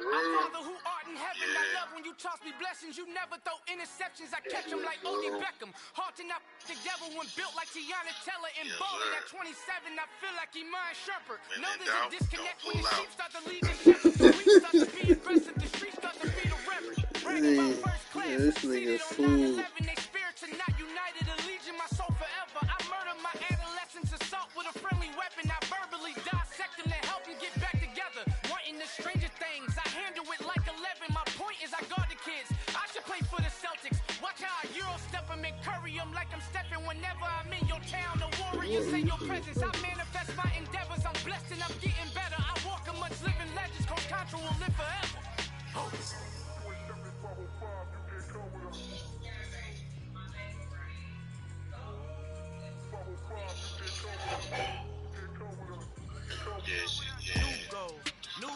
Father who art in heaven, I love when you toss me blessings. You never throw interceptions. I catch them like Odie Beckham. Hard to not the devil when built like Tiana Teller and balling at 27. I feel like Iman Shumpert. No, there's a disconnect when the sheep start to lead the shepherd. The weak start to be aggressive. The streets start to be the reverend. Bragging about first class. This nigga fool. They spirits are not united. A legion, my soul forever. I murder my adolescence assault with a friendly weapon. I verbally dissect them to help them get back together. Wanting the stranger things. I handle it like 11. My point is I guard the kids. I should play for the Celtics. Watch how I Euro step them and curry them like I'm stepping whenever I'm in your town. The warriors in your presence. I manifest my endeavors. I'm blessed and I'm getting better. I walk amongst living legends. Coach Contra will live forever. Oh.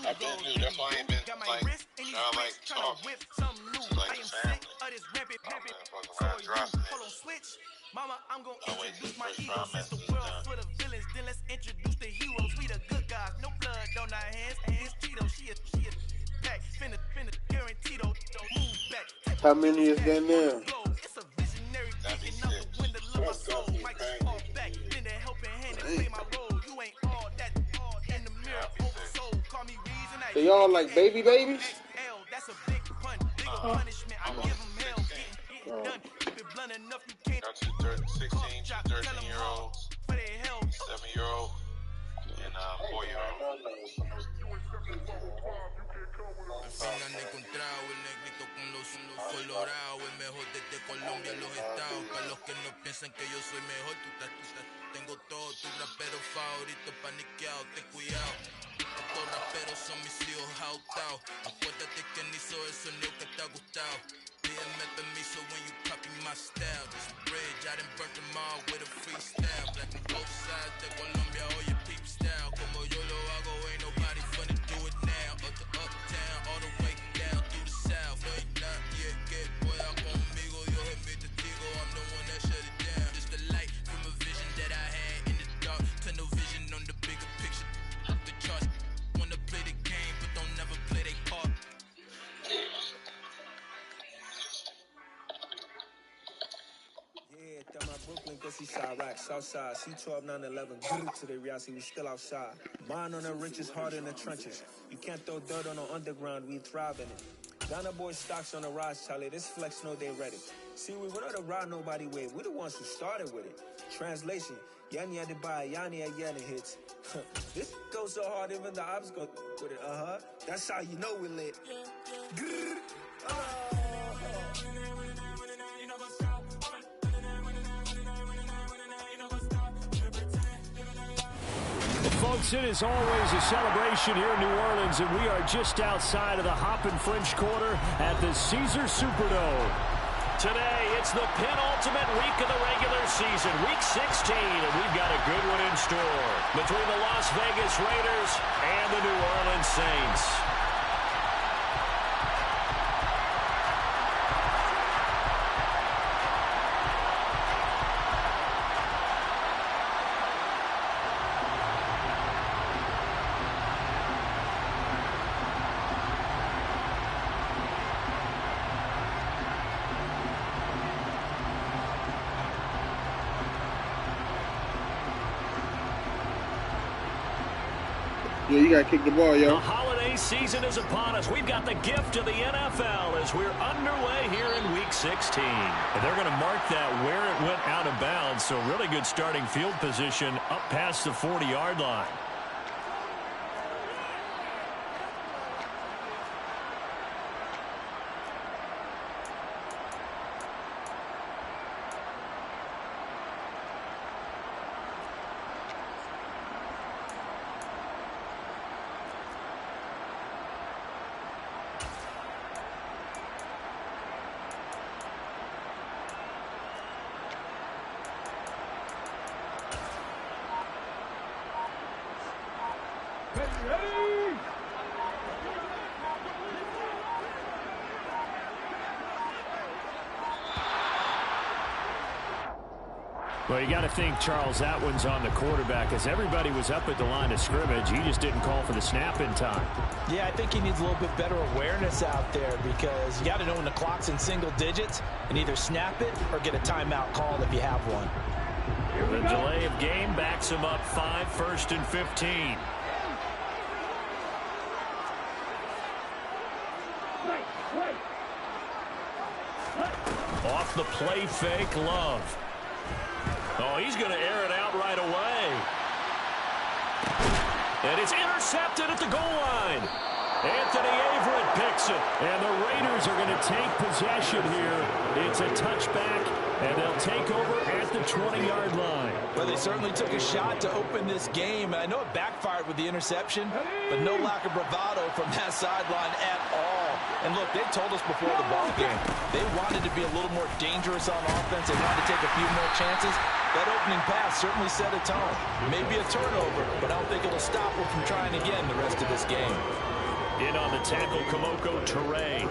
I've been new. That's why I ain't been like trying to talk. Like a family. Mama, I'm gonna introduce my heroes. It's the world for the villains. Then let's introduce the heroes. We the good guys. No blood on our hands. Hands Cheeto. She is back. Finna guaranteed. Don't move back. How many is there now? It's a visionary thinking out the window of my soul. Mike fall back. Then they helping hand and play my role. You ain't all that in the mirror. Oversold. Call me reason. So y'all like babies? That's a big pun. Bigger punishment. I give them hell. Getting done. Keep it blunt enough. You can't. 16 to 13-year-olds, 7-year-old, and 4-year-old. Al fin han encontrado el negrito con los colorados, el mejor desde Colombia, los estados. Para los que no piensan que yo soy mejor, tengo todo, tu rapero favorito paniqueado, ten cuidado. Estos raperos son mis hijos jautados. Acuérdate que ni hizo el sonido que te ha gustado. Pídeme permiso when you copy my style. This bridge, I done burnt them all with a freestyle. Black on both sides de Colombia, oye peep style. Como yo lo hago, ain't nobody finna do it now. Up to uptown, all the way down through the south. No hay nadie que pueda conmigo. Dios es mi testigo, I'm the one that shut it down. Just the light from a vision that I had in the dark. Tunnel vision on the bigger picture. Up the charts, wanna play the game, but don't never play their part. Brooklyn, cause he's side rock, Southside, C12, 911, good to the reality, we still outside. Mine on the riches, hard in the trenches. You can't throw dirt on the underground, we thrive in it. Ghana boys stocks on the rise, Charlie, this flex know they ready. See, we were not to ride nobody with, we the ones who started with it. Translation, Yanni had to buy, Yanni had Yanni hits. This goes so hard, even the ops go with it, That's how you know we lit. Folks, it is always a celebration here in New Orleans, and we are just outside of the Hoppin' French Quarter at the Caesars Superdome. Today, it's the penultimate week of the regular season, week 16, and we've got a good one in store between the Las Vegas Raiders and the New Orleans Saints. Yeah, you gotta kick the ball, yo. The holiday season is upon us. We've got the gift of the NFL as we're underway here in Week 16. And they're going to mark that where it went out of bounds, so really good starting field position up past the 40-yard line. Well, you got to think, Charles, that one's on the quarterback as everybody was up at the line of scrimmage. He just didn't call for the snap in time. Yeah, I think he needs a little bit better awareness out there because you got to know when the clock's in single digits and either snap it or get a timeout called if you have one. The delay of game backs him up 5, 1st and 15. Off the play fake, Love. Oh, he's going to air it out right away. And it's intercepted at the goal line. Anthony Averett picks it. And the Raiders are going to take possession here. It's a touchback, and they'll take over at the 20-yard line. Well, they certainly took a shot to open this game. I know it backfired with the interception, but no lack of bravado from that sideline at all. And look, they told us before the ball game, they wanted to be a little more dangerous on offense. They wanted to take a few more chances. That opening pass certainly set a tone. Maybe a turnover, but I don't think it'll stop them from trying again the rest of this game. In on the tackle, Kamoko Toure.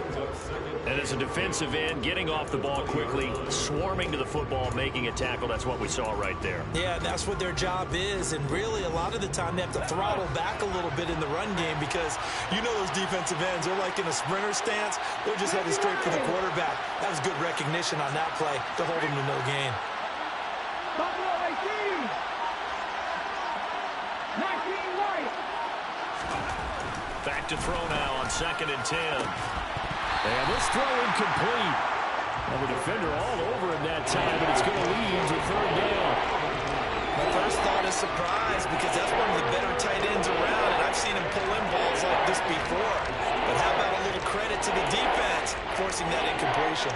And as a defensive end, getting off the ball quickly, swarming to the football, making a tackle. That's what we saw right there. Yeah, that's what their job is. And really, a lot of the time, they have to throttle back a little bit in the run game because you know those defensive ends, they're like in a sprinter stance. They're just headed straight for the quarterback. That was good recognition on that play to hold him to no gain. Back to throw now on 2nd and 10. And this throw incomplete. And the defender all over him that time, but it's going to lead to 3rd down. My first thought is surprise because that's one of the better tight ends around, and I've seen him pull in balls like this before. But how about a little credit to the defense forcing that incompletion?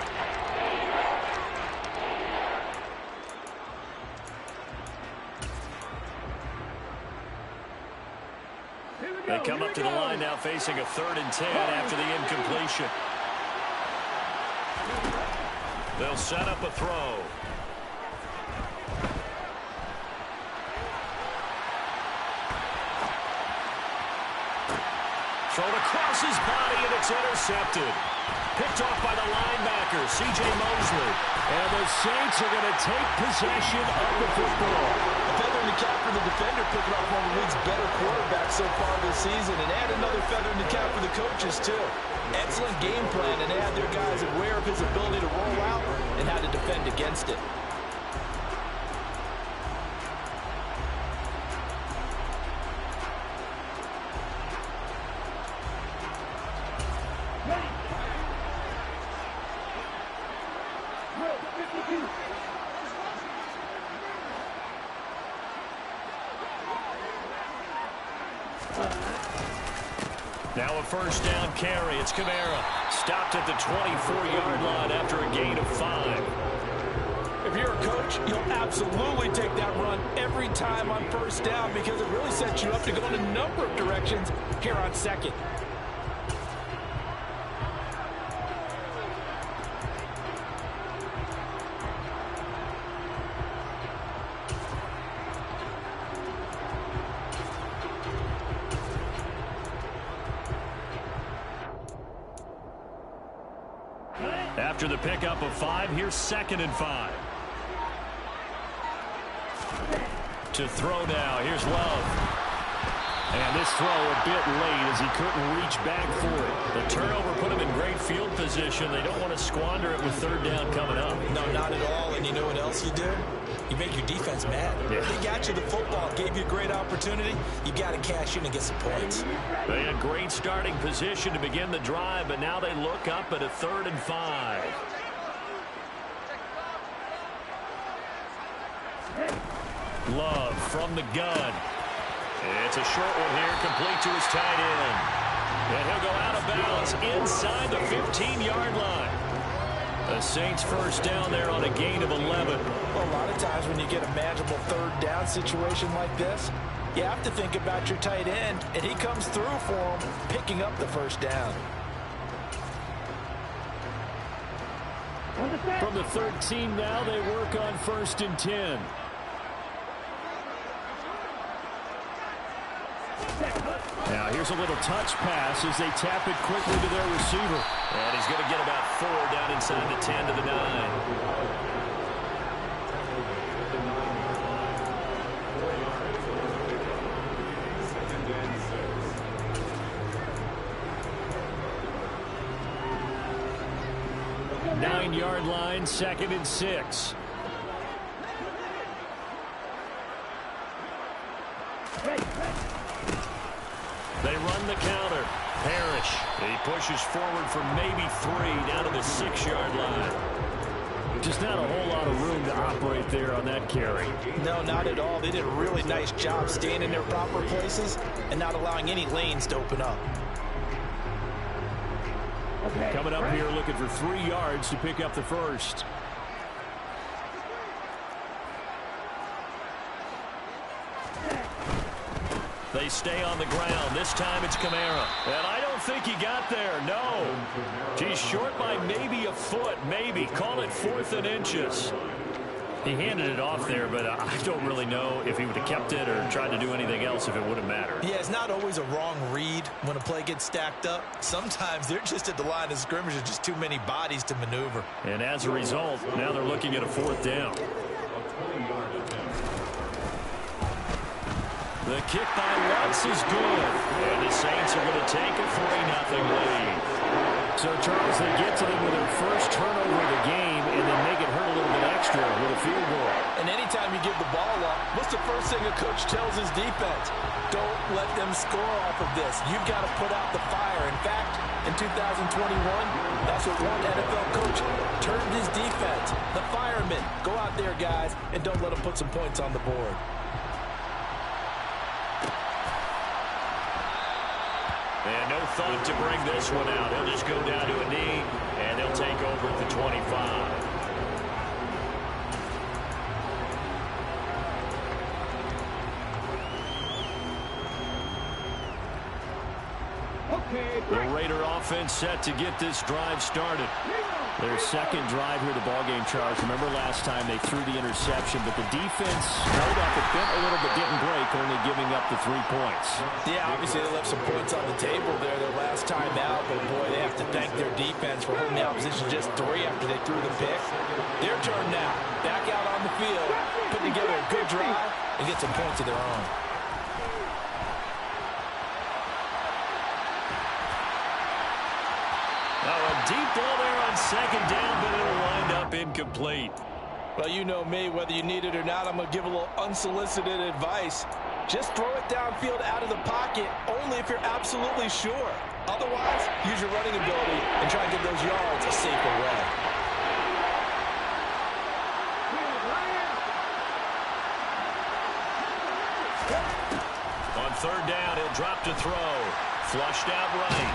They come up to the line now facing a 3rd and 10 after the incompletion. They'll set up a throw. Thrown across his body, and it's intercepted. Picked off by the linebacker, C.J. Mosley. And the Saints are going to take possession of the football. A feather in the cap for the defender, picking off one of the league's better quarterbacks so far this season, and add another feather in the cap for the coaches, too. Excellent game plan, and they had their guys aware of his ability to roll out and how to defend against it. Now a 1st down carry. It's Kamara. Stopped at the 24-yard line after a gain of 5. If you're a coach, you'll absolutely take that run every time on 1st down because it really sets you up to go in a number of directions here on 2nd. After the pickup of 5, here's 2nd and 5. To throw now, here's Love. And this throw a bit late as he couldn't reach back for it. The turnover put him in great field position. They don't want to squander it with 3rd down coming up. No, not at all. And you know what else you do? You make your defense mad. Yeah. They got you the football, gave you a great opportunity. You got to cash in and get some points. They had great starting position to begin the drive, but now they look up at a 3rd and 5. Love from the gun. It's a short one here, complete to his tight end. And he'll go out of bounds inside the 15-yard line. The Saints 1st down there on a gain of 11. Well, a lot of times when you get a manageable 3rd down situation like this, you have to think about your tight end, and he comes through for him, picking up the 1st down. From the 13 now, they work on 1st and 10. Now here's a little touch pass as they tap it quickly to their receiver. And he's going to get about 4 down inside the 10 to the 9. 9-yard line, 2nd and 6. They run the counter. Parrish. He pushes forward for maybe 3 down to the 6-yard line. Just not a whole lot of room to operate there on that carry. No, not at all. They did a really nice job staying in their proper places and not allowing any lanes to open up. Coming up here looking for 3 yards to pick up the first. They stay on the ground. This time it's Kamara. And I don't think he got there. No. He's short by maybe a foot. Maybe. Call it 4th and inches. He handed it off there, but I don't really know if he would have kept it or tried to do anything else if it would have mattered. Yeah, it's not always a wrong read when a play gets stacked up. Sometimes they're just at the line of scrimmage with just too many bodies to maneuver. And as a result, now they're looking at a 4th down. The kick by Lutz is good. And the Saints are going to take a 3-0 lead. So, Charles, they get to them with their first turnover of the game and then make it hurt a little bit extra with a field goal. And anytime you give the ball up, what's the first thing a coach tells his defense? Don't let them score off of this. You've got to put out the fire. In fact, in 2021, that's what one NFL coach turned his defense. The firemen. Go out there, guys, and don't let them put some points on the board. And no thought to bring this one out. He'll just go down to a knee, and they'll take over at the 25. The Raider offense set to get this drive started. Their second drive here, the ballgame, Charles. Remember last time they threw the interception, but the defense held up. It bent a little but didn't break, only giving up the 3 points. Yeah, obviously they left some points on the table there their last time out, but boy, they have to thank their defense for holding the opposition just 3 after they threw the pick. Their turn now. Back out on the field, put together a good drive, and get some points of their own. Deep ball there on 2nd down, but it'll wind up incomplete. Well, you know me, whether you need it or not, I'm going to give a little unsolicited advice. Just throw it downfield out of the pocket, only if you're absolutely sure. Otherwise, use your running ability and try and get those yards a safer way. On 3rd down, he'll drop to throw. Flushed out right.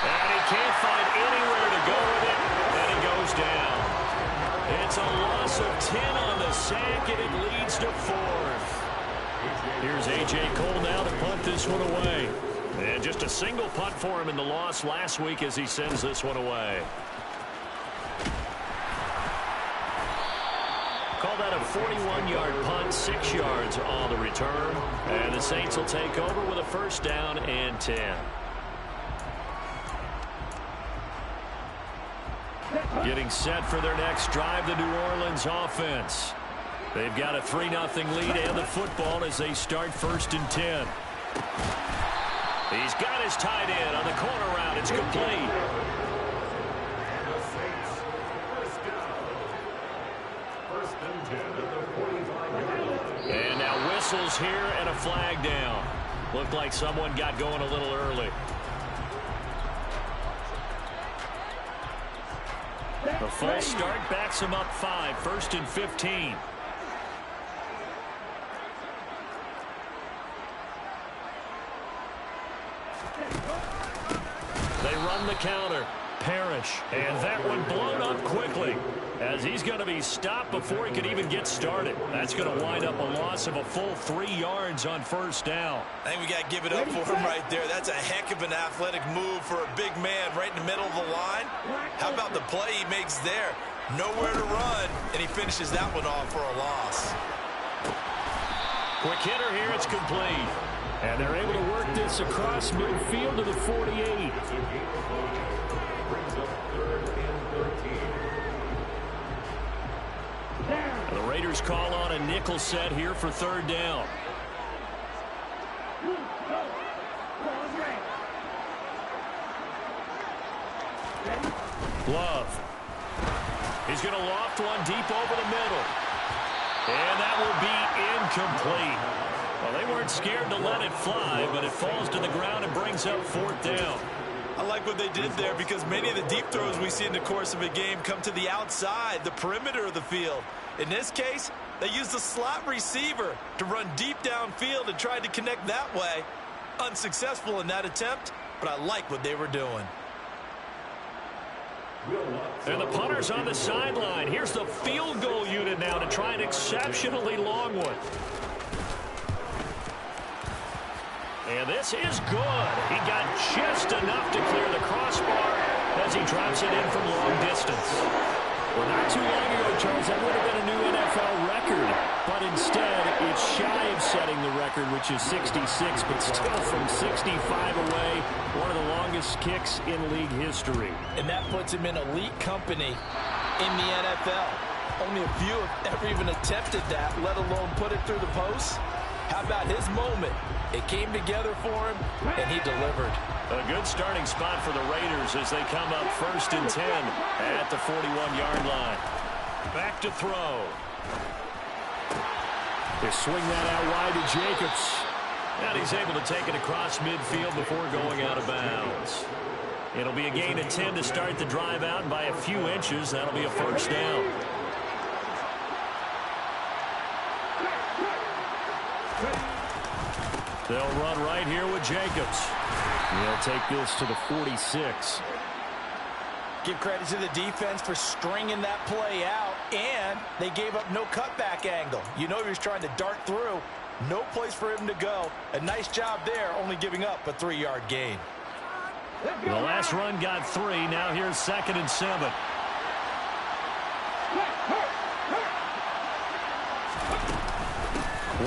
And he can't find anywhere to go with it. And he goes down. It's a loss of 10 on the sack, and it leads to 4th. Here's A.J. Cole now to punt this one away. And just a single punt for him in the loss last week as he sends this one away. Call that a 41-yard punt, 6 yards on the return. And the Saints will take over with a 1st down and 10. Getting set for their next drive, the New Orleans offense. They've got a 3-0 lead and the football as they start 1st and 10. He's got his tight end on the corner route. It's complete. And now whistles here and a flag down. Looked like someone got going a little early. The false start backs him up 5, 1st and 15. They run the counter. Parrish. And that one blown up quickly as he's going to be stopped before he can even get started. That's going to wind up a loss of a full 3 yards on 1st down. I think we got to give it up for him right there. That's a heck of an athletic move for a big man right in the middle of the line. How about the play he makes there? Nowhere to run, and he finishes that one off for a loss. Quick hitter here, it's complete. And they're able to work this across midfield to the 48. The Raiders call on a nickel set here for 3rd down. Love. He's going to loft one deep over the middle. And that will be incomplete. Well, they weren't scared to let it fly, but it falls to the ground and brings up 4th down. I like what they did there because many of the deep throws we see in the course of a game come to the outside, the perimeter of the field. In this case, they used the slot receiver to run deep downfield and tried to connect that way. Unsuccessful in that attempt, but I like what they were doing. And the punter's on the sideline. Here's the field goal unit now to try an exceptionally long one. And this is good. He got just enough to clear the crossbar as he drops it in from long distance. Well, not too long ago, Charles, that would have been a new NFL record. But instead, it's shy of setting the record, which is 66, but still from 65 away, one of the longest kicks in league history. And that puts him in elite company in the NFL. Only a few have ever even attempted that, let alone put it through the post. How about his moment? It came together for him, and he delivered. A good starting spot for the Raiders as they come up 1st and 10 at the 41-yard line. Back to throw. They swing that out wide to Jacobs. And he's able to take it across midfield before going out of bounds. It'll be a gain of 10 to start the drive out, and by a few inches, that'll be a 1st down. They'll run right here with Jacobs. He'll take this to the 46. Give credit to the defense for stringing that play out, and they gave up no cutback angle. You know he was trying to dart through. No place for him to go. A nice job there, only giving up a 3-yard gain. The last run got 3. Now here's 2nd and 7.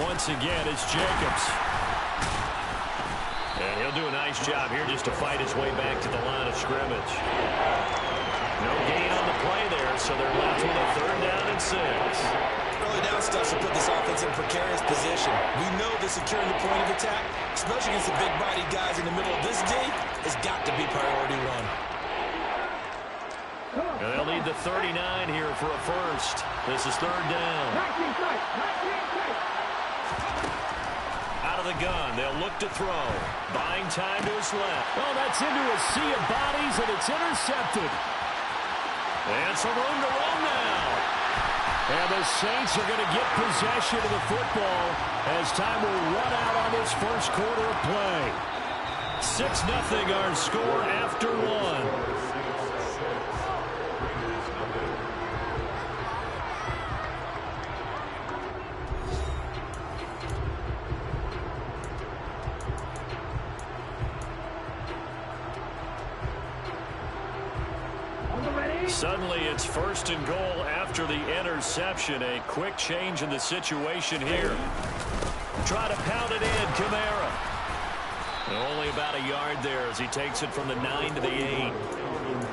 Once again, it's Jacobs. And he'll do a nice job here just to fight his way back to the line of scrimmage. No gain on the play there, so they're left with a 3rd down and 6. Early down stuff should put this offense in precarious position. We know that securing the point of attack, especially against the big-bodied guys in the middle of this D, has got to be priority 1. And they'll need the 39 here for a 1st. This is 3rd down. Out of the gun, they'll look to throw. Buying time to his left. Oh, that's into a sea of bodies, and it's intercepted. And some room to run now. And the Saints are going to get possession of the football as time will run out on this 1st quarter of play. 6-0 our score after 1. Suddenly, it's 1st and goal after the interception. A quick change in the situation here. Try to pound it in, Kamara. Only about a yard there as he takes it from the 9 to the 8.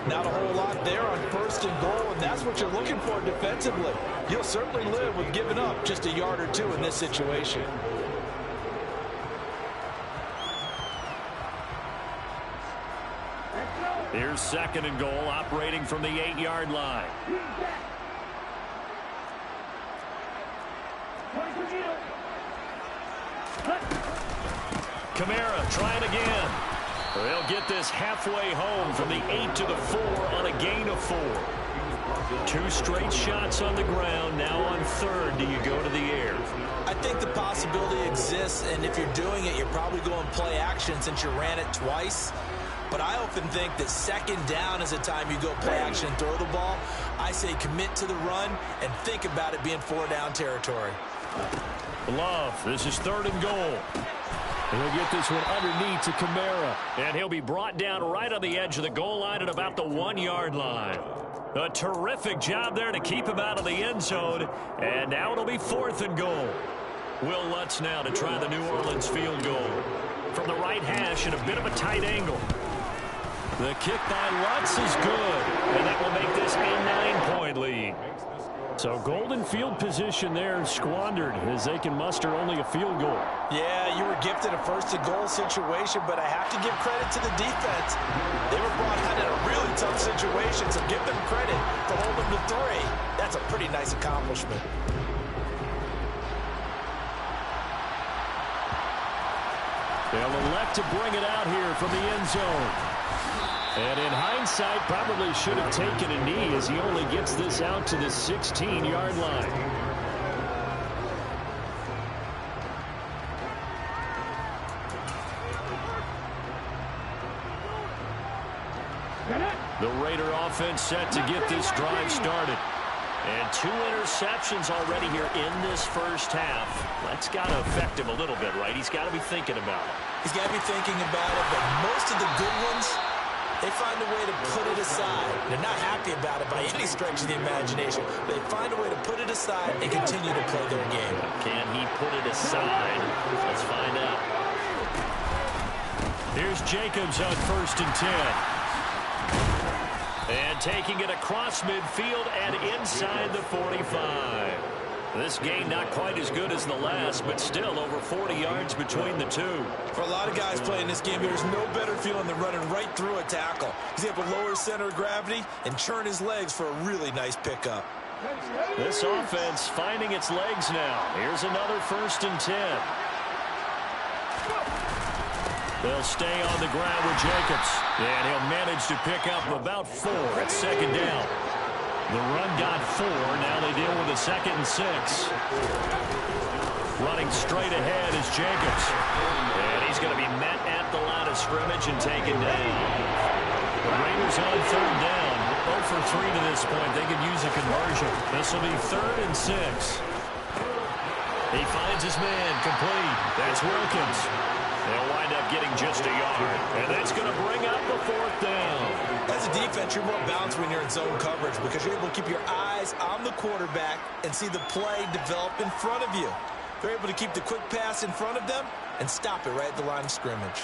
Not a whole lot there on 1st and goal, and that's what you're looking for defensively. You'll certainly live with giving up just a yard or 2 in this situation. Here's 2nd and goal, operating from the 8-yard line. Kamara trying again. They'll get this halfway home from the 8 to the 4 on a gain of 4. 2 straight shots on the ground. Now on 3rd, do you go to the air? I think the possibility exists, and if you're doing it, you're probably going play action since you ran it twice. But I often think that 2nd down is a time you go play action and throw the ball. I say commit to the run and think about it being 4-down territory. Love, this is 3rd and goal. He'll get this one underneath to Kamara. And he'll be brought down right on the edge of the goal line at about the 1-yard line. A terrific job there to keep him out of the end zone. And now it'll be 4th and goal. Will Lutz now to try the New Orleans field goal. From the right hash at a bit of a tight angle. The kick by Lutz is good, and that will make this a 9-point lead. So golden field position there squandered as they can muster only a field goal. Yeah, you were gifted a 1st and goal situation, but I have to give credit to the defense. They were brought out in a really tough situation, so give them credit for holding the 3. That's a pretty nice accomplishment. They'll elect to bring it out here from the end zone. And in hindsight, probably should have taken a knee as he only gets this out to the 16-yard line. The Raider offense set to get this drive started. And 2 interceptions already here in this first half. That's got to affect him a little bit, right? He's got to be thinking about it. He's got to be thinking about it, but most of the good ones, they find a way to put it aside. They're not happy about it by any stretch of the imagination. They find a way to put it aside and continue to play their game. Can he put it aside? Let's find out. Here's Jacobs on 1st and 10. And taking it across midfield and inside the 45. This game not quite as good as the last, but still over 40 yards between the two. For a lot of guys playing this game, there's no better feeling than running right through a tackle. He's able to lower his center of gravity and churn his legs for a really nice pickup. This offense finding its legs now. Here's another 1st and 10. They'll stay on the ground with Jacobs. And he'll manage to pick up about 4 at 2nd down. The run got 4. Now they deal with a 2nd and 6. Running straight ahead is Jacobs. And he's going to be met at the line of scrimmage and taken down. The Raiders on 3rd down. 0 for 3 to this point. They could use a conversion. This will be 3rd and 6. He finds his man complete. That's Wilkins. They'll wind up getting just a yard. And that's going to bring up the 4th down. As a defense, you're more balanced when you're in zone coverage because you're able to keep your eyes on the quarterback and see the play develop in front of you. They're able to keep the quick pass in front of them and stop it right at the line of scrimmage.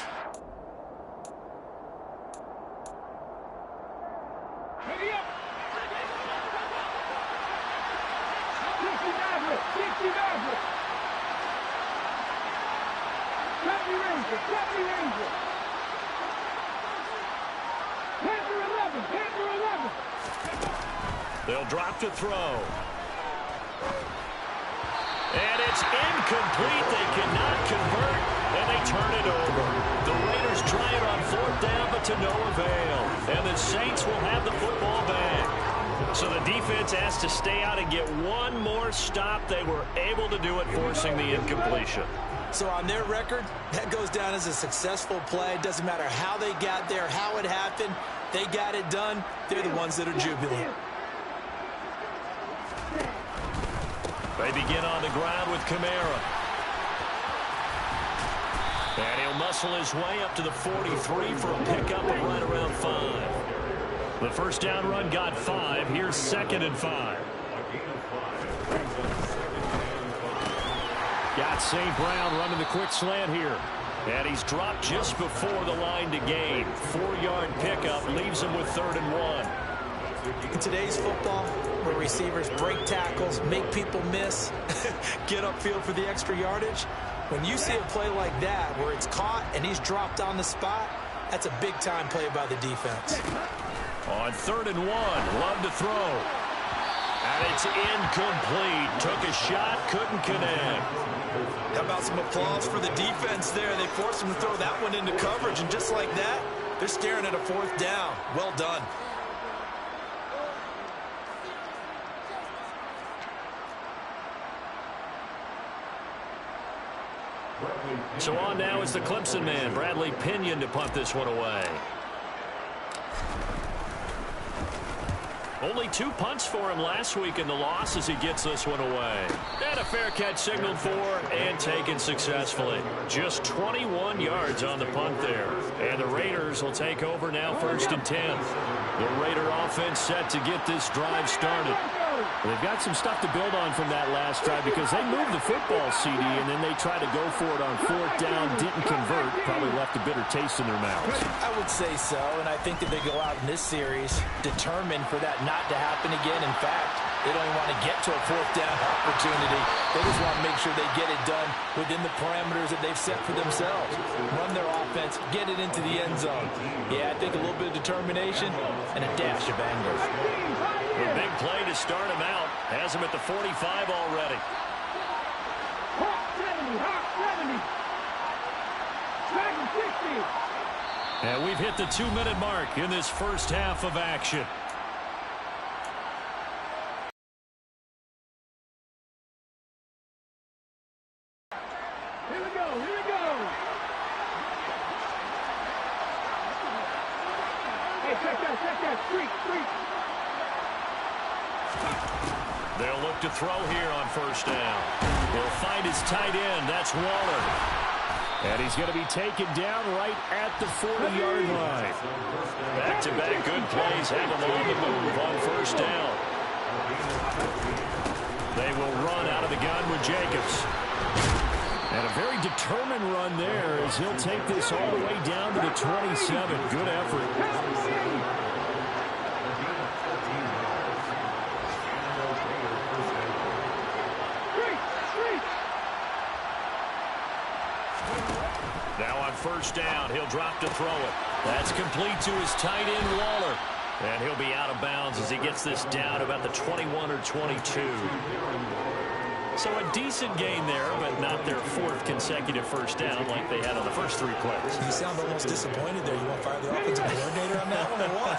They'll drop to throw. And it's incomplete. They cannot convert, and they turn it over. The Raiders try it on 4th down, but to no avail. And the Saints will have the football back. So the defense has to stay out and get one more stop. They were able to do it, forcing the incompletion. So on their record, that goes down as a successful play. It doesn't matter how they got there, how it happened. They got it done. They're the ones that are jubilant. They begin on the ground with Kamara. And he'll muscle his way up to the 43 for a pickup of right around 5. The 1st down run got 5. Here's 2nd and 5. Got St. Brown running the quick slant here. And he's dropped just before the line to gain. 4-yard pickup leaves him with 3rd and 1. In today's football, where receivers break tackles, make people miss, get upfield for the extra yardage, when you see a play like that where it's caught and he's dropped on the spot, that's a big-time play by the defense. On 3rd and 1, Love to throw. And it's incomplete. Took a shot, couldn't connect. How about some applause for the defense there? They forced him to throw that one into coverage, and just like that, they're staring at a 4th down. Well done. So on now is the Clemson man, Bradley Pinion, to punt this one away. Only 2 punts for him last week in the loss as he gets this one away. And a fair catch signaled for and taken successfully. Just 21 yards on the punt there. And the Raiders will take over now 1st and 10. The Raider offense set to get this drive started. They've got some stuff to build on from that last drive because they moved the football, CD, and then they tried to go for it on 4th down, didn't convert, probably left a bitter taste in their mouths. I would say so, and I think that they go out in this series determined for that not to happen again. In fact, They don't even want to get to a fourth down opportunity. They just want to make sure they get it done within the parameters that they've set for themselves. Run their offense, get it into the end zone. Yeah, I think a little bit of determination and a dash of anger. A big play to start him out. Has him at the 45 already. And we've hit the 2-minute mark in this first half of action. Here we go, here we go. Hey, check that, streak. They'll look to throw here on first down. He'll find his tight end. That's Waller. And he's going to be taken down right at the 40-yard line. Back-to-back good plays have him on the move on first down. They will run out of the gun with Jacobs. And a very determined run there as he'll take this all the way down to the 27. Good effort. Now on first down, he'll drop to throw it. That's complete to his tight end, Waller. And he'll be out of bounds as he gets this down about the 21 or 22. So a decent gain there, but not their fourth consecutive first down like they had on the first three plays. You sound almost disappointed there. You want to fire the offensive coordinator on that one or what?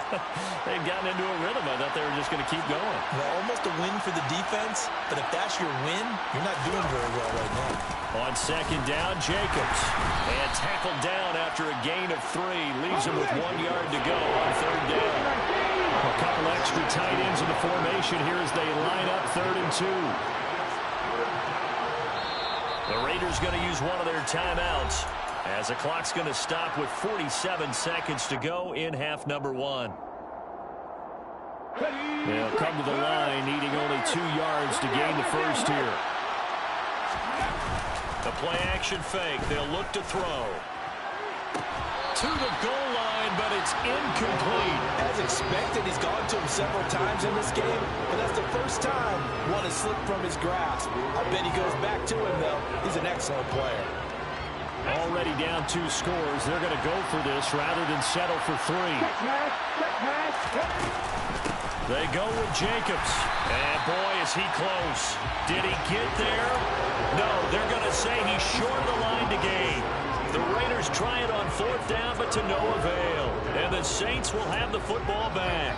They've gotten into a rhythm. I thought they were just going to keep going. Well, almost a win for the defense, but if that's your win, you're not doing very well right now. On second down, Jacobs. And tackled down after a gain of 3. Leaves him with 1 yard to go on third down. A couple extra tight ends in the formation here as they line up 3rd and 2. The Raiders going to use one of their timeouts as the clock's going to stop with 47 seconds to go in half number 1. They'll come to the line needing only 2 yards to gain the first here. The play action fake. They'll look to throw. To the goal line, but it's incomplete. As expected, he's gone to him several times in this game, but that's the first time one has slipped from his grasp. I bet he goes back to him, though. He's an excellent player. Already down 2 scores. They're going to go for this rather than settle for 3. They go with Jacobs. And boy, is he close. Did he get there? No, they're going to say he's short of the line to gain. The Raiders try it on 4th down, but to no avail. And the Saints will have the football back.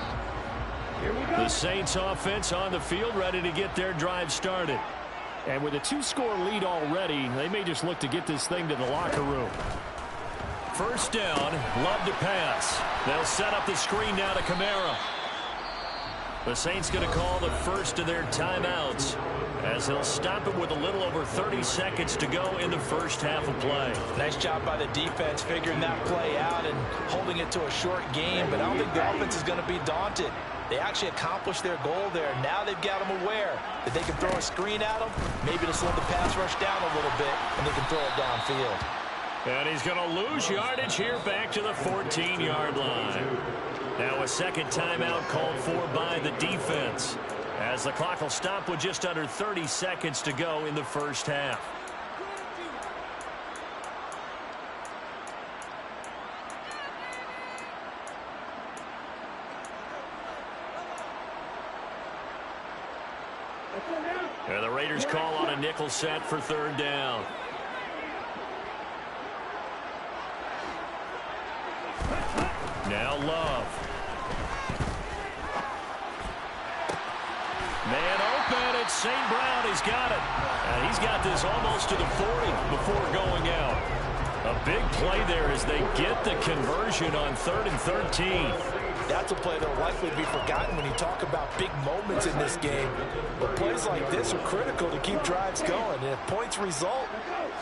The Saints offense on the field, ready to get their drive started. And with a 2-score lead already, they may just look to get this thing to the locker room. First down, Love to pass. They'll set up the screen now to Kamara. The Saints going to call the first of their timeouts as they'll stop it with a little over 30 seconds to go in the first half of play. Nice job by the defense figuring that play out and holding it to a short game, but I don't think the offense is going to be daunted. They actually accomplished their goal there. Now they've got them aware that they can throw a screen at them, maybe to slow the pass rush down a little bit, and they can throw it downfield. And he's going to lose yardage here back to the 14-yard line. Now a second timeout called for by the defense as the clock will stop with just under 30 seconds to go in the first half. And the Raiders call on a nickel set for 3rd down. Now Love. Man open, it's St. Brown. He's got it. And he's got this almost to the 40 before going out. A big play there as they get the conversion on 3rd and 13. That's a play that will likely be forgotten when you talk about big moments in this game. But plays like this are critical to keep drives going. And if points result,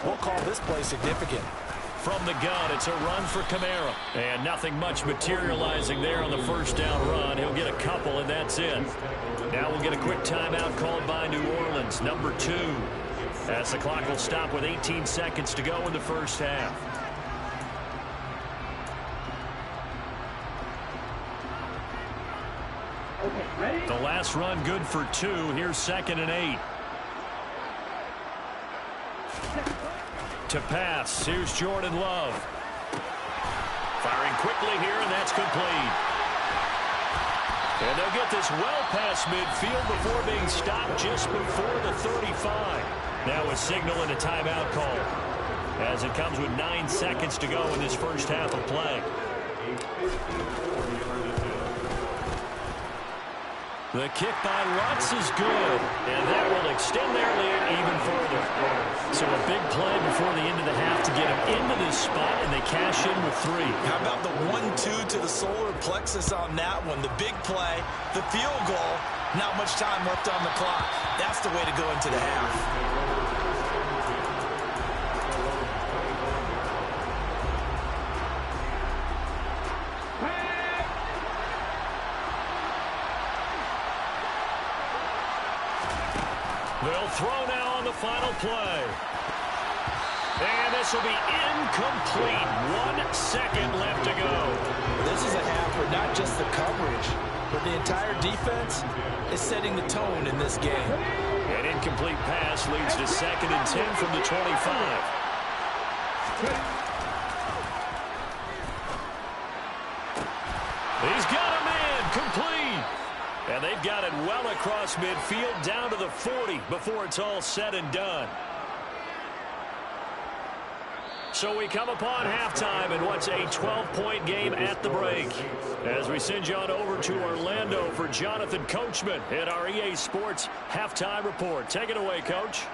we'll call this play significant. From the gun, it's a run for Kamara. And nothing much materializing there on the first down run. He'll get a couple, and that's it. Now we'll get a quick timeout called by New Orleans, number 2. As the clock will stop with 18 seconds to go in the first half. The last run good for 2. Here's 2nd and 8. To pass. Here's Jordan Love. Firing quickly here, and that's complete. And they'll get this well past midfield before being stopped just before the 35. Now a signal and a timeout call, as it comes with 9 seconds to go in this first half of play. The kick by Lutz is good, and that will extend their lead even further. So a big play before the end of the half to get them into this spot, and they cash in with 3. How about the 1-2 to the solar plexus on that one? The big play, the field goal, not much time left on the clock. That's the way to go into the half. They'll throw now on the final play. And this will be incomplete. 1 second left to go. This is a half where not just the coverage, but the entire defense is setting the tone in this game. An incomplete pass leads to 2nd and 10 from the 25. He's got a man complete. And they've got it well across midfield down to the 40 before it's all said and done. So we come upon halftime in what's a 12-point game at the break. As we send you on over to Orlando for Jonathan Coachman at our EA Sports Halftime Report. Take it away, Coach.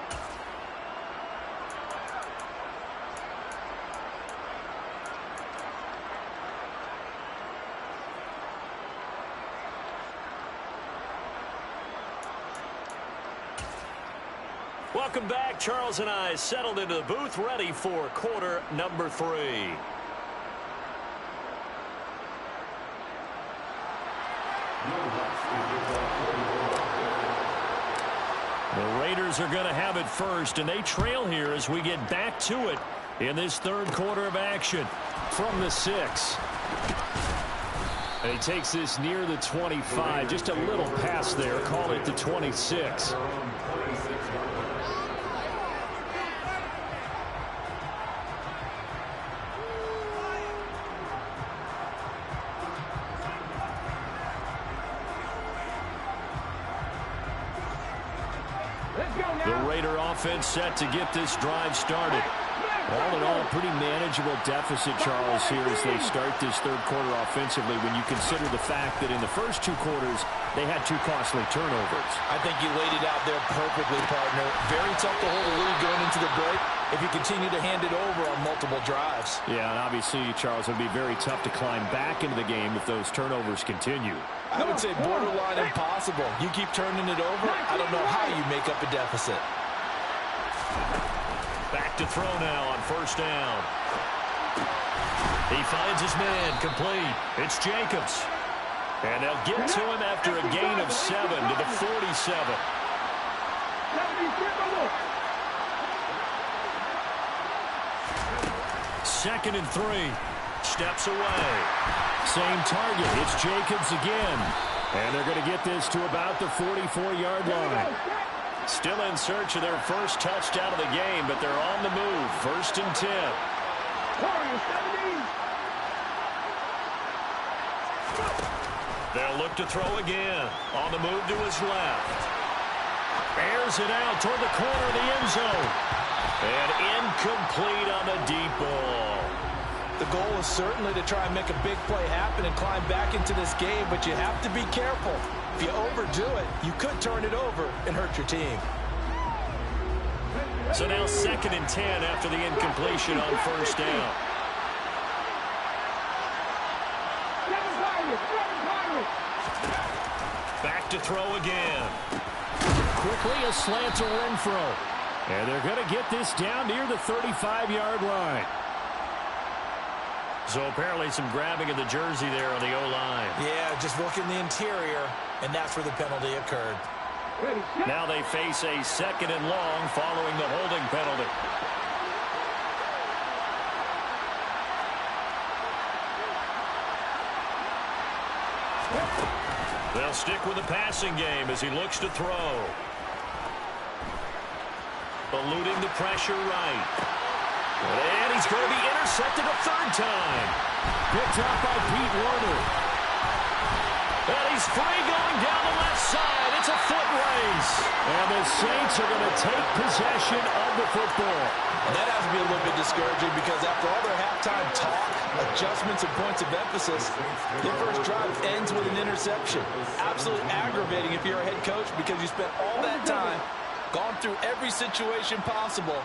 Welcome back. Charles and I settled into the booth, ready for quarter number 3. The Raiders are going to have it first, and they trail here as we get back to it in this third quarter of action from the 6. And he takes this near the 25, just a little past there, call it the 26. The Raider offense set to get this drive started. All in all, pretty manageable deficit, Charles, here as they start this third quarter offensively when you consider the fact that in the first 2 quarters, they had 2 costly turnovers. I think you laid it out there perfectly, partner. Very tough to hold a lead going into the break if you continue to hand it over on multiple drives. Yeah, and obviously, Charles, it would be very tough to climb back into the game if those turnovers continue. I would say borderline impossible. You keep turning it over, I don't know how you make up a deficit. Back to throw now on first down. He finds his man complete. It's Jacobs. And they'll get to him after a gain of 7 to the 47. Second and 3. Steps away. Same target. It's Jacobs again. And they're going to get this to about the 44-yard line. Still in search of their first touchdown of the game, but they're on the move. First and 10. They'll look to throw again. On the move to his left. Airs it out toward the corner of the end zone. And incomplete on the deep ball. The goal is certainly to try and make a big play happen and climb back into this game, but you have to be careful. If you overdo it, you could turn it over and hurt your team. So now second and 10 after the incompletion on first down. Back to throw again. Quickly a slant to Renfro. And they're going to get this down near the 35-yard line. So apparently some grabbing of the jersey there on the O-line. Yeah, just working the interior, and that's where the penalty occurred. Now they face a second and long following the holding penalty. They'll stick with the passing game as he looks to throw. Eluding the pressure right. And he's going to be intercepted a third time. Picked up by Pete Werner. And he's free going down the left side. It's a foot race. And the Saints are going to take possession of the football. And that has to be a little bit discouraging because after all their halftime talk, adjustments and points of emphasis, their first drive ends with an interception. Absolutely aggravating if you're a head coach because you spent all that time, gone through every situation possible,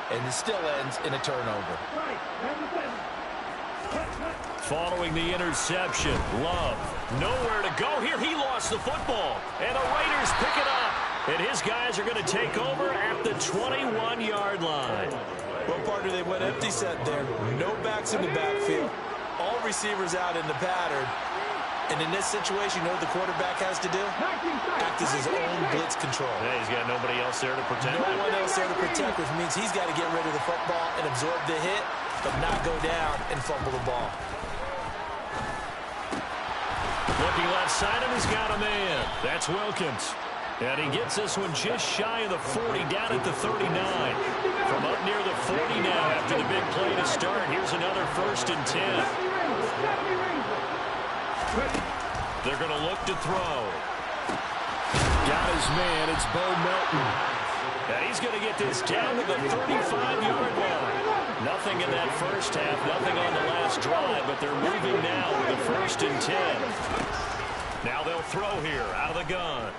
and it still ends in a turnover. Following the interception, Love nowhere to go here. He lost the football, and the Raiders pick it up. And his guys are going to take over at the 21-yard line. Well, partner, they went empty set there. No backs in the backfield. All receivers out in the pattern. And in this situation, you know what the quarterback has to do? Act as his own blitz control. Yeah, he's got nobody else there to protect him. No one else there to protect, which means he's got to get rid of the football and absorb the hit, but not go down and fumble the ball. Looking left side, and he's got a man. That's Wilkins. And he gets this one just shy of the 40, down at the 39. From up near the 40 now after the big play to start. Here's another 1st and 10. They're going to look to throw. Got his man. It's Bo Melton. And he's going to get this down to the 35-yard line. Nothing in that first half, nothing on the last drive, but they're moving now with a 1st and 10. Now they'll throw here out of the gun.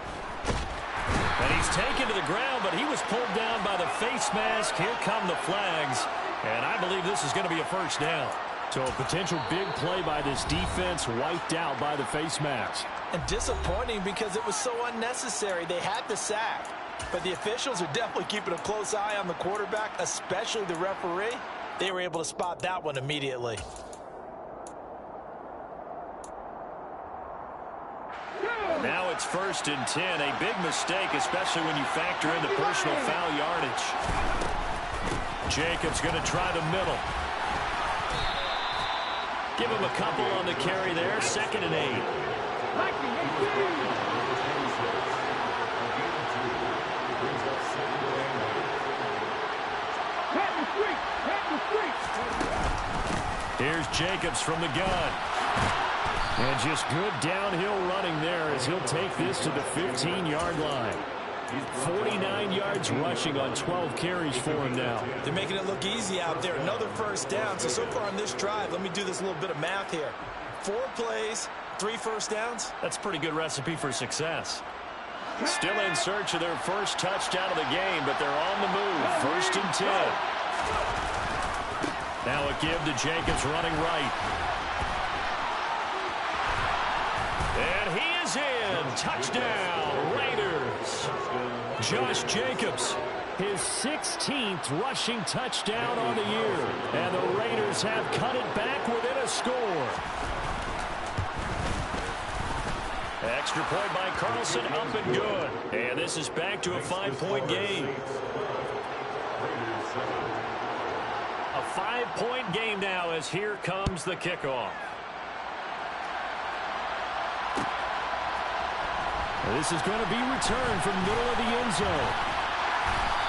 And he's taken to the ground, but he was pulled down by the face mask. Here come the flags, and I believe this is going to be a 1st down. So a potential big play by this defense wiped out by the face mask. And disappointing because it was so unnecessary. They had the sack, but the officials are definitely keeping a close eye on the quarterback, especially the referee. They were able to spot that one immediately. Now it's 1st and 10. A big mistake, especially when you factor in the personal foul yardage. Jacobs going to try the middle. Give him a couple on the carry there. 2nd and 8. Here's Jacobs from the gun. And just good downhill running there as he'll take this to the 15-yard line. 49 yards rushing on 12 carries for him now. They're making it look easy out there. Another 1st down. So far on this drive, let me do this little bit of math here. 4 plays, 3 1st downs. That's a pretty good recipe for success. Still in search of their first touchdown of the game, but they're on the move. 1st and 10. Now a give to Jacobs running right. And he is in. Touchdown, Raiders. Josh Jacobs, his 16th rushing touchdown on the year. And the Raiders have cut it back within a score. Extra point by Carlson, up and good. And this is back to a 5-point game. A 5-point game now as here comes the kickoff. This is going to be returned from the middle of the end zone.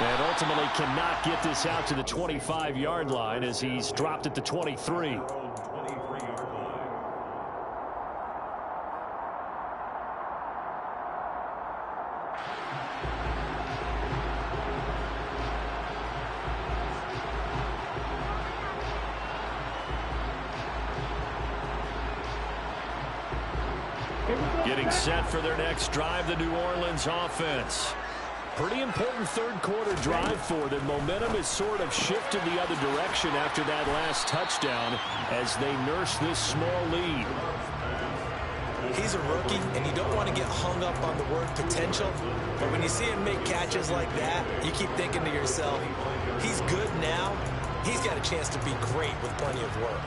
And ultimately cannot get this out to the 25-yard line as he's dropped at the 23. Getting set for their next drive, the New Orleans offense. Pretty important third-quarter drive for them. Momentum has sort of shifted the other direction after that last touchdown as they nurse this small lead. He's a rookie, and you don't want to get hung up on the word potential. But when you see him make catches like that, you keep thinking to yourself, he's good now. He's got a chance to be great with plenty of work.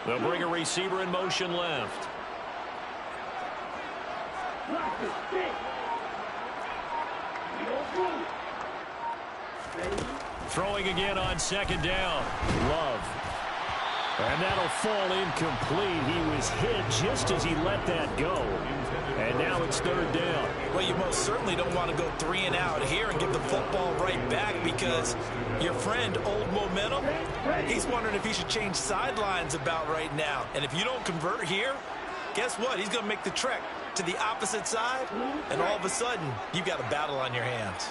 They'll bring a receiver in motion left. Throwing again on second down. Love. And that'll fall incomplete. He was hit just as he let that go. And now it's third down. Well, you most certainly don't want to go 3 and out here and give the football right back, because your friend, Old Momentum, he's wondering if he should change sidelines about right now. And if you don't convert here, guess what? He's going to make the trek to the opposite side, and all of a sudden, you've got a battle on your hands.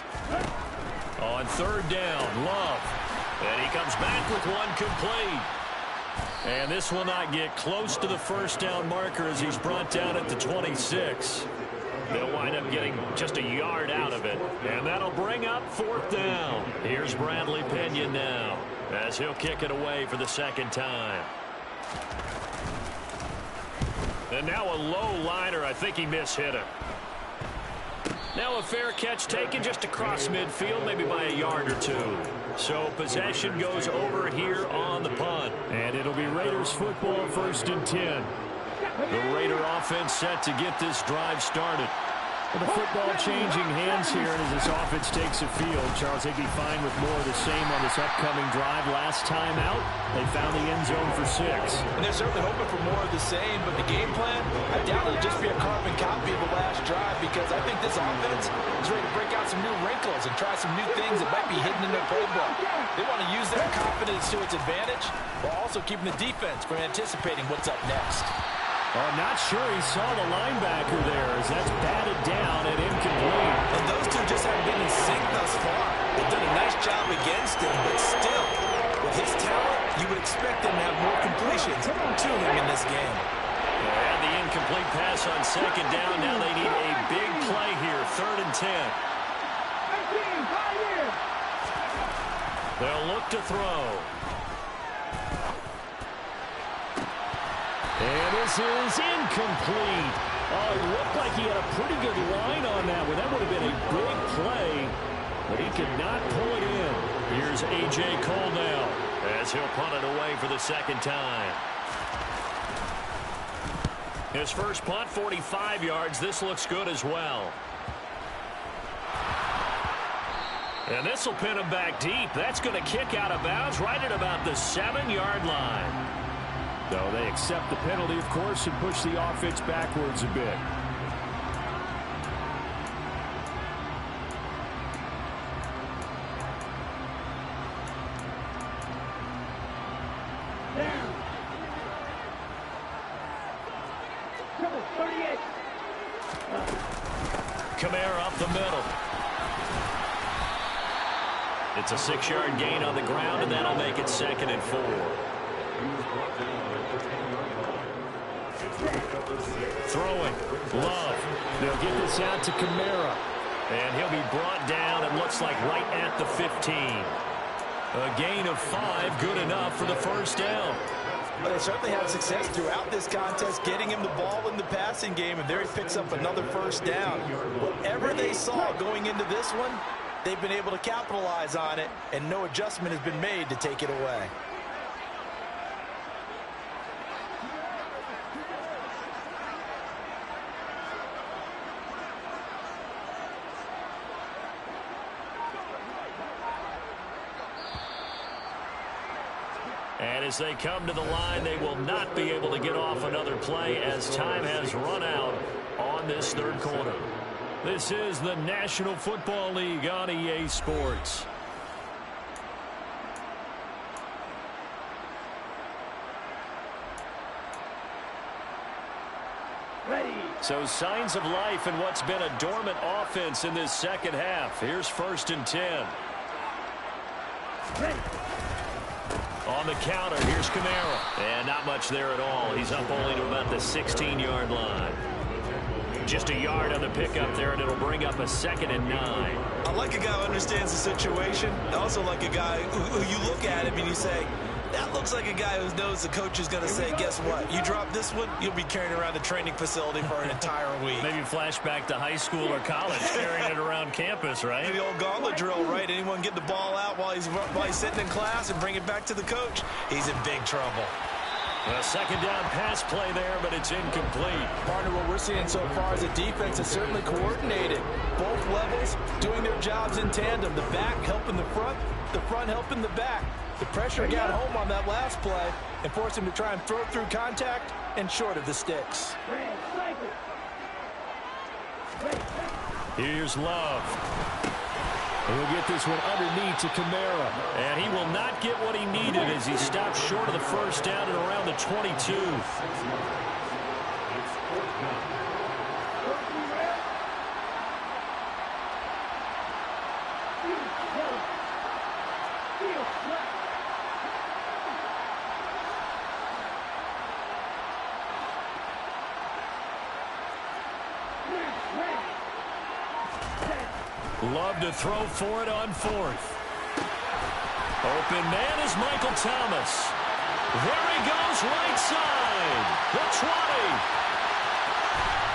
On third down, Love. And he comes back with one complete. And this will not get close to the first down marker as he's brought down at the 26. They'll wind up getting just a yard out of it. And that'll bring up fourth down. Here's Bradley Pena now as he'll kick it away for the second time. And now a low liner. I think he mishit it. Now a fair catch taken just across midfield, maybe by a yard or two. So possession goes over here on the punt. And it'll be Raiders football, 1st and 10. The Raider offense set to get this drive started. Well, the football changing hands here as this offense takes a field. Charles, they'd be fine with more of the same on this upcoming drive. Last time out, they found the end zone for 6. And they're certainly hoping for more of the same, but the game plan, I doubt it'll just be a carbon copy of the last drive, because I think this offense is ready to break out some new wrinkles and try some new things that might be hidden in their playbook. They want to use that confidence to its advantage while also keeping the defense from anticipating what's up next. I'm not sure he saw the linebacker there as that's batted down and incomplete. And those two just haven't been in sync thus far. They've done a nice job against him, but still, with his talent, you would expect them to have more completions to him in this game. And the incomplete pass on second down. Now they need a big play here, 3rd and 10. They'll look to throw. And this is incomplete. Oh, it looked like he had a pretty good line on that one. That would have been a big play, but he could not pull it in. Here's A.J. Cole now as he'll punt it away for the second time. His first punt, 45 yards. This looks good as well. And this will pin him back deep. That's going to kick out of bounds right at about the 7-yard line. So they accept the penalty, of course, and push the offense backwards a bit. Kamara up the middle. It's a 6-yard gain on the ground, and that'll make it 2nd and 4. Throwing. Love. They'll get this out to Kamara. And he'll be brought down, it looks like, right at the 15. A gain of 5, good enough for the first down. But they certainly had success throughout this contest, getting him the ball in the passing game, and there he picks up another first down. Whatever they saw going into this one, they've been able to capitalize on it, and no adjustment has been made to take it away. And as they come to the line, they will not be able to get off another play as time has run out on this third quarter. This is the National Football League on EA Sports. So signs of life in what's been a dormant offense in this second half. Here's 1st and 10. On the counter, here's Kamara. And not much there at all. He's up only to about the 16-yard line. Just a yard on the pickup there, and it'll bring up a 2nd and 9. I like a guy who understands the situation. I also like a guy who you look at him and you say, that looks like a guy who knows the coach is going to say, guess what? You drop this one, you'll be carrying around the training facility for an entire week. Maybe flashback to high school or college, carrying it around campus, right? The old gauntlet drill, right? Anyone get the ball out while he's sitting in class and bring it back to the coach? He's in big trouble. A second down pass play there, but it's incomplete. Partner, what we're seeing so far is the defense is certainly coordinated. Both levels doing their jobs in tandem. The back helping the front helping the back. The pressure got home on that last play and forced him to try and throw through contact and short of the sticks. Here's Love. He'll get this one underneath to Kamara. And he will not get what he needed as he stopped short of the first down at around the 22. Love to throw for it on fourth. Open man is Michael Thomas. There he goes, right side. The 20.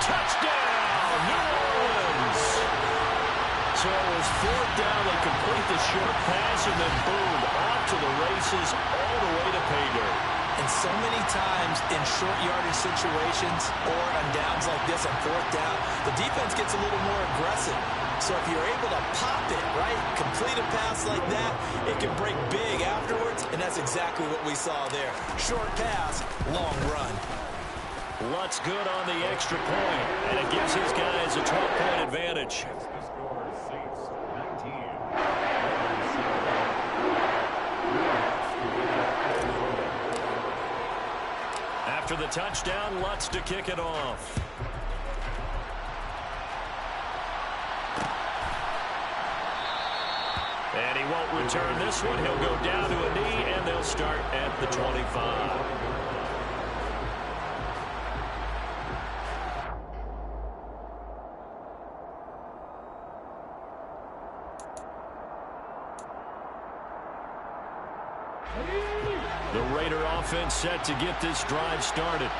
Touchdown, New Orleans. So it was fourth down. They complete the short pass and then boom, off to the races all the way to pay dirt. And so many times in short yardage situations or on downs like this on fourth down, the defense gets a little more aggressive. So if you're able to pop it, right, complete a pass like that, it can break big afterwards, and that's exactly what we saw there. Short pass, long run. Lutz good on the extra point, and it gives his guys a 12-point advantage. After the touchdown, Lutz to kick it off. And he won't return this one. He'll go down to a knee, and they'll start at the 25. The Raider offense set to get this drive started.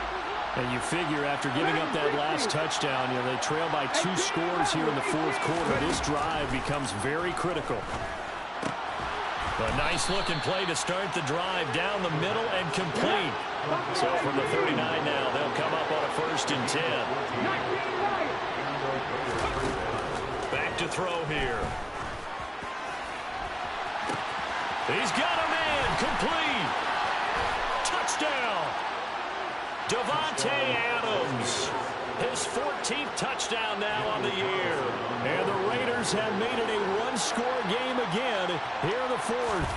And you figure after giving up that last touchdown, they trail by 2 scores here in the fourth quarter. This drive becomes very critical. A nice-looking play to start the drive down the middle and complete. So from the 39 now, they'll come up on a 1st and 10. Back to throw here. He's got a man, complete. Touchdown. Vtay Adams. His 14th touchdown now on the year. And the Raiders have made it a one-score game again here in the fourth.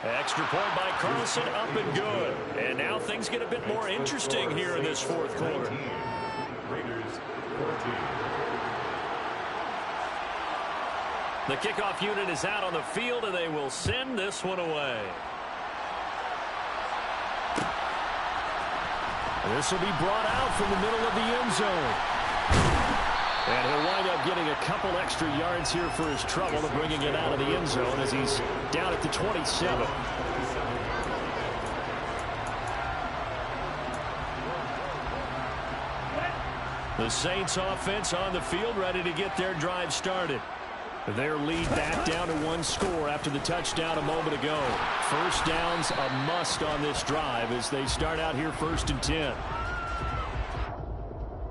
Extra point by Carlson, up and good. And now things get a bit more interesting here in this fourth quarter. Raiders 14. The kickoff unit is out on the field, and they will send this one away. This will be brought out from the middle of the end zone. And he'll wind up getting a couple extra yards here for his trouble of bringing it out of the end zone as he's down at the 27. The Saints offense on the field ready to get their drive started. Their lead back down to 1 score after the touchdown a moment ago. First down's a must on this drive as they start out here 1st and 10.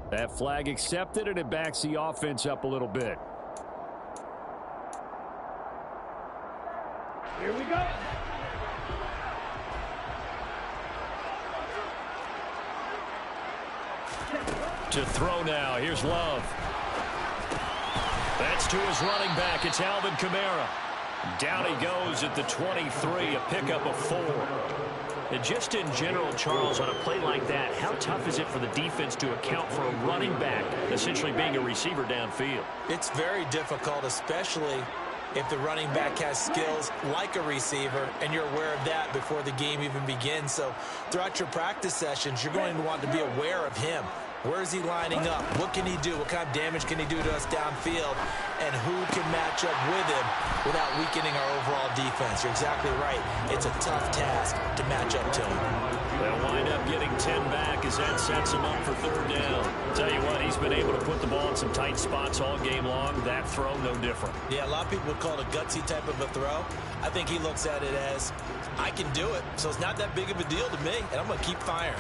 That flag accepted, and it backs the offense up a little bit. Here we go. To throw now. Here's Love. That's to his running back. It's Alvin Kamara. Down he goes at the 23, a pickup of 4. And just in general, Charles, on a play like that, how tough is it for the defense to account for a running back essentially being a receiver downfield? It's very difficult, especially if the running back has skills like a receiver, and you're aware of that before the game even begins. So throughout your practice sessions, you're going to want to be aware of him. Where is he lining up? What can he do? What kind of damage can he do to us downfield? And who can match up with him without weakening our overall defense? You're exactly right. It's a tough task to match up to him. They'll wind up getting 10 back as that sets him up for 3rd down. Tell you what, he's been able to put the ball in some tight spots all game long. That throw, no different. Yeah, a lot of people would call it a gutsy type of a throw. I think he looks at it as I can do it, so it's not that big of a deal to me, and I'm going to keep firing.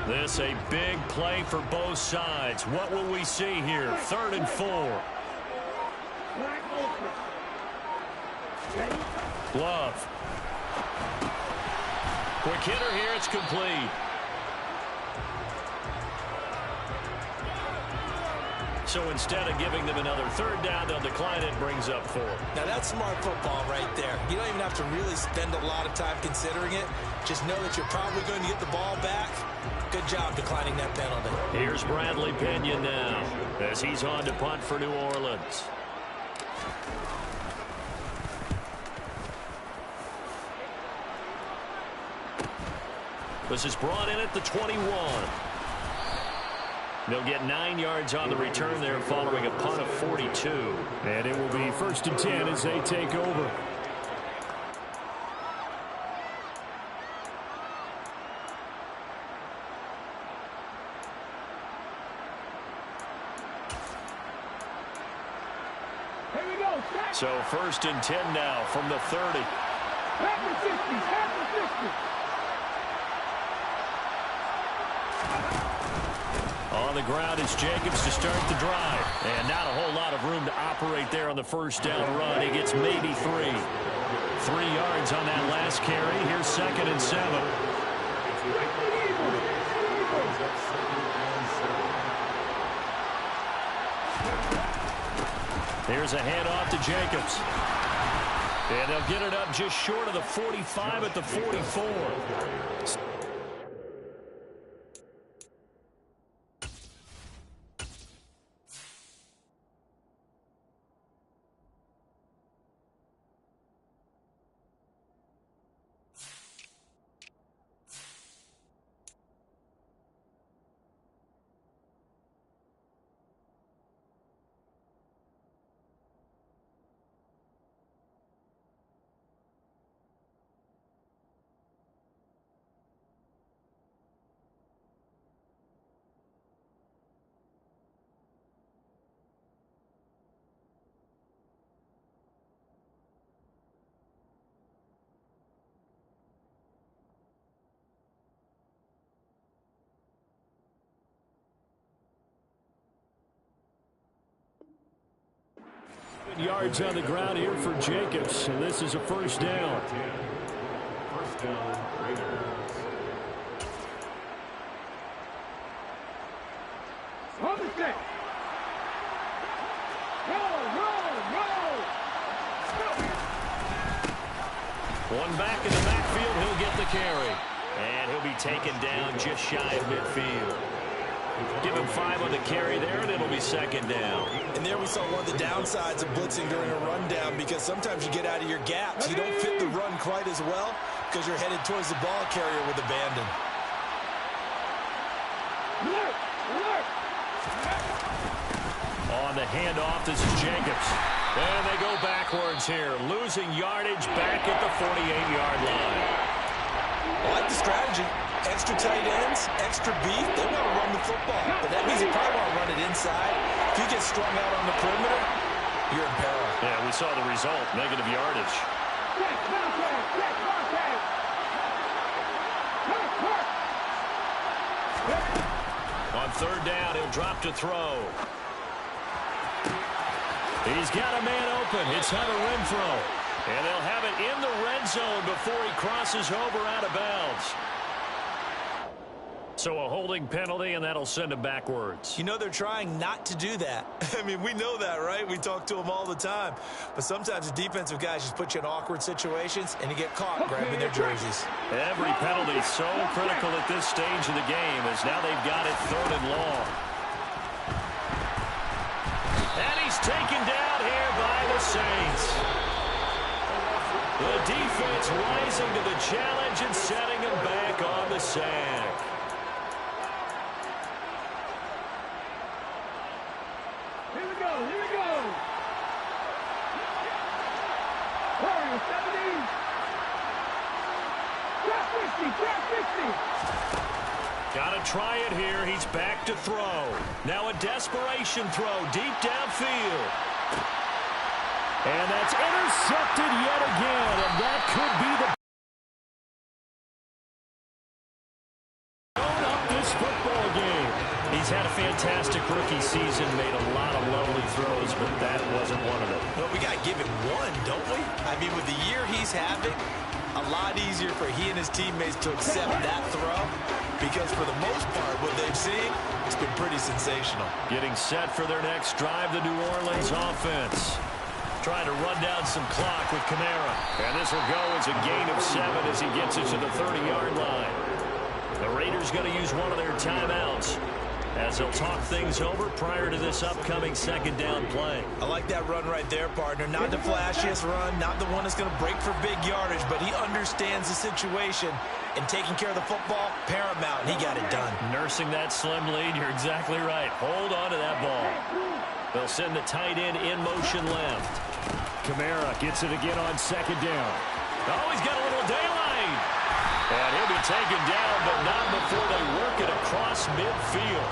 This a big play for both sides. What will we see here? 3rd and 4. Love. Quick hitter here. It's complete. So instead of giving them another 3rd down, they'll decline it. Brings up 4. Now, that's smart football right there. You don't even have to really spend a lot of time considering it. Just know that you're probably going to get the ball back. Good job declining that penalty. Here's Bradley Pinion now as he's on to punt for New Orleans. This is brought in at the 21. They'll get 9 yards on the return there following a punt of 42. And it will be 1st and 10 as they take over. So 1st and 10 now from the 30. On the ground is Jacobs to start the drive. And not a whole lot of room to operate there on the 1st down run. He gets maybe 3. 3 yards on that last carry. Here's 2nd and 7. Here's a handoff to Jacobs. And they'll get it up just short of the 45 at the 44. Yards on the ground here for Jacobs, and this is a 1st down. 1st down, Raiders. One back in the backfield, he'll get the carry. And he'll be taken down just shy of midfield. Give him 5 on the carry there, and it'll be 2nd down. And there we saw one of the downsides of blitzing during a rundown, because sometimes you get out of your gaps. You don't fit the run quite as well because you're headed towards the ball carrier with abandon. On the handoff, this is Jacobs. And they go backwards here, losing yardage back at the 48-yard line. I like the strategy. Extra tight ends, extra beef. They want to run the football, but that means you probably want to run it inside. If you get strung out on the perimeter, you're in peril. Yeah, we saw the result, negative yardage. On 3rd down, he'll drop to throw. He's got a man open. It's Hunter Renfrow. And they'll have it in the red zone before he crosses over out of bounds. So a holding penalty, and that'll send him backwards. You know they're trying not to do that. I mean, we know that, right? We talk to them all the time. But sometimes the defensive guys just put you in awkward situations, and you get caught grabbing their jerseys. Every penalty so critical at this stage of the game, as now they've got it 3rd and long. And he's taken down here by the Saints. The defense rising to the challenge and setting him back on the sack. Here we go. Warriors 70. Drop 50. Got to try it here. He's back to throw. Now a desperation throw deep downfield. And that's intercepted yet again, and that could be the up this football game. He's had a fantastic rookie season, made a lot of lovely throws, but that wasn't one of them. Well, we got to give him one, don't we? I mean, with the year he's having, a lot easier for he and his teammates to accept that throw, because for the most part, what they've seen, it's been pretty sensational. Getting set for their next drive, the New Orleans offense. Trying to run down some clock with Kamara. And this will go as a gain of 7 as he gets it to the 30-yard line. The Raiders going to use one of their timeouts as they'll talk things over prior to this upcoming second down play. I like that run right there, partner. Not the flashiest run, not the one that's going to break for big yardage, but he understands the situation, and taking care of the football, paramount, and he got it done. Nursing that slim lead, you're exactly right. Hold on to that ball. They'll send the tight end in motion left. Kamara gets it again on second down. Oh, he's got a little daylight. And he'll be taken down, but not before they work it across midfield.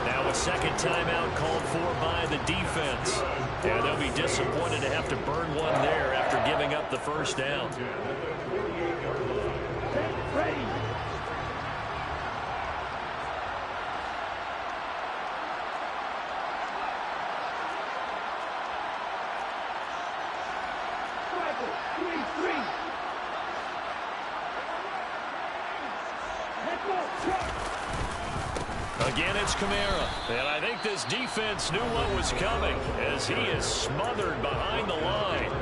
Now a second timeout called for by the defense. And they'll be disappointed to have to burn one there after giving up the first down. Ready. Again, it's Kamara. And I think this defense knew what was coming as he is smothered behind the line.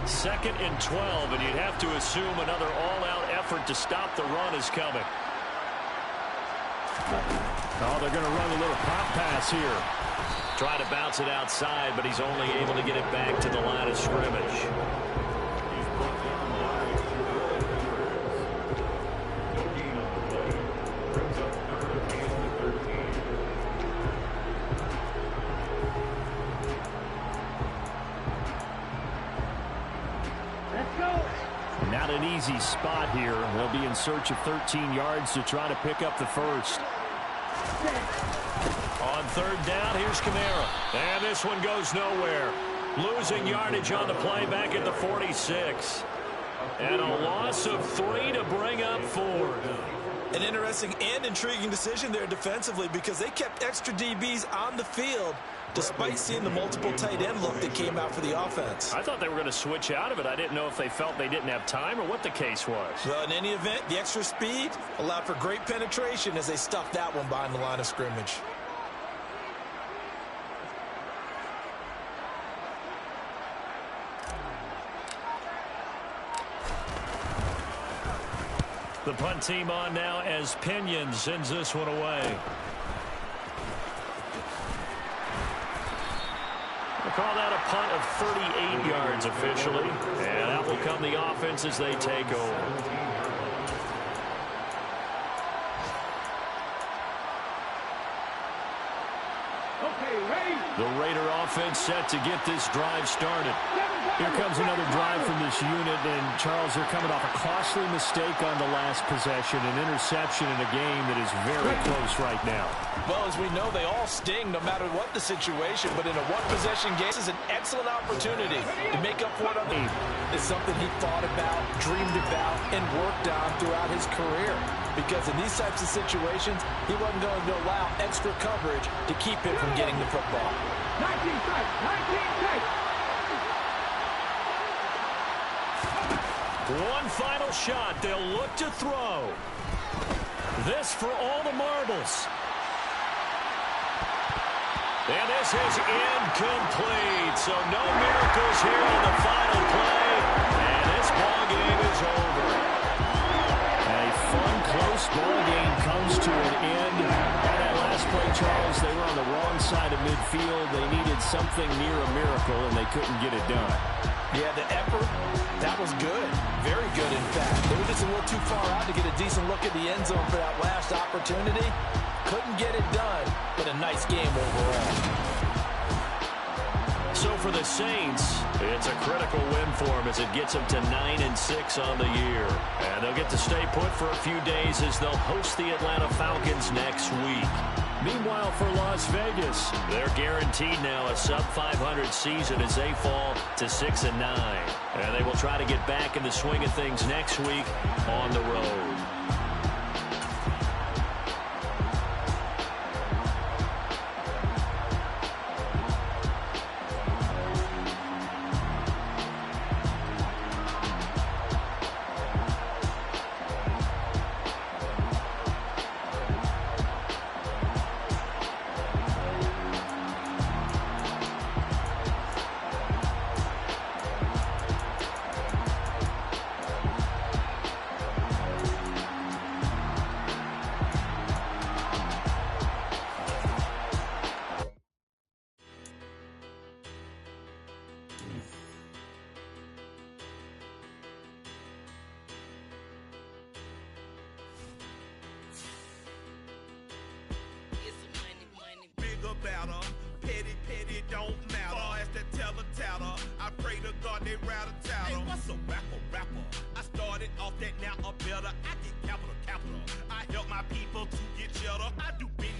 Second and 12, and you'd have to assume another all-out effort to stop the run is coming. Oh, they're going to run a little pop pass here. Try to bounce it outside, but he's only able to get it back to the line of scrimmage. Not an easy spot here. They'll be in search of 13 yards to try to pick up the first. On third down, here's Kamara. And this one goes nowhere. Losing yardage on the play back at the 46. And a loss of 3 to bring up 4. An interesting and intriguing decision there defensively, because they kept extra DBs on the field despite seeing the multiple tight end look that came out for the offense. I thought they were going to switch out of it. I didn't know if they felt they didn't have time or what the case was. Well, in any event, the extra speed allowed for great penetration as they stuffed that one behind the line of scrimmage. The punt team on now as Pinion sends this one away. We'll call that a punt of 38 yards officially. And out will come the offense as they take over. The Raider offense set to get this drive started. Here comes another drive from this unit, and Charles, they're coming off a costly mistake on the last possession, an interception in a game that is very close right now. Well, as we know, they all sting no matter what the situation, but in a one-possession game, this is an excellent opportunity to make up for it on the game. It's something he thought about, dreamed about, and worked on throughout his career. Because in these types of situations, he wasn't going to allow extra coverage to keep him from getting the football. 19 strikes. One final shot. They'll look to throw. This for all the marbles. And this is incomplete. So no miracles here on the final play. And this ball game is over. A fun, close ball game comes to an end. On that last play, Charles, they were on the wrong side of midfield. They needed something near a miracle, and they couldn't get it done. Yeah, the effort, that was good. Very good, in fact. They were just a little too far out to get a decent look at the end zone for that last opportunity. Couldn't get it done, but a nice game overall. So for the Saints, it's a critical win for them as it gets them to 9-6 on the year. And they'll get to stay put for a few days as they'll host the Atlanta Falcons next week. Meanwhile, for Las Vegas, they're guaranteed now a sub-500 season as they fall to 6-9. And they will try to get back in the swing of things next week on the road. Petty don't matter. Far as that teller, I pray to God they rattle tattle. Hey, what's a rapper? I started off that, now I'm better. I get capital. I help my people to get cheddar. I do business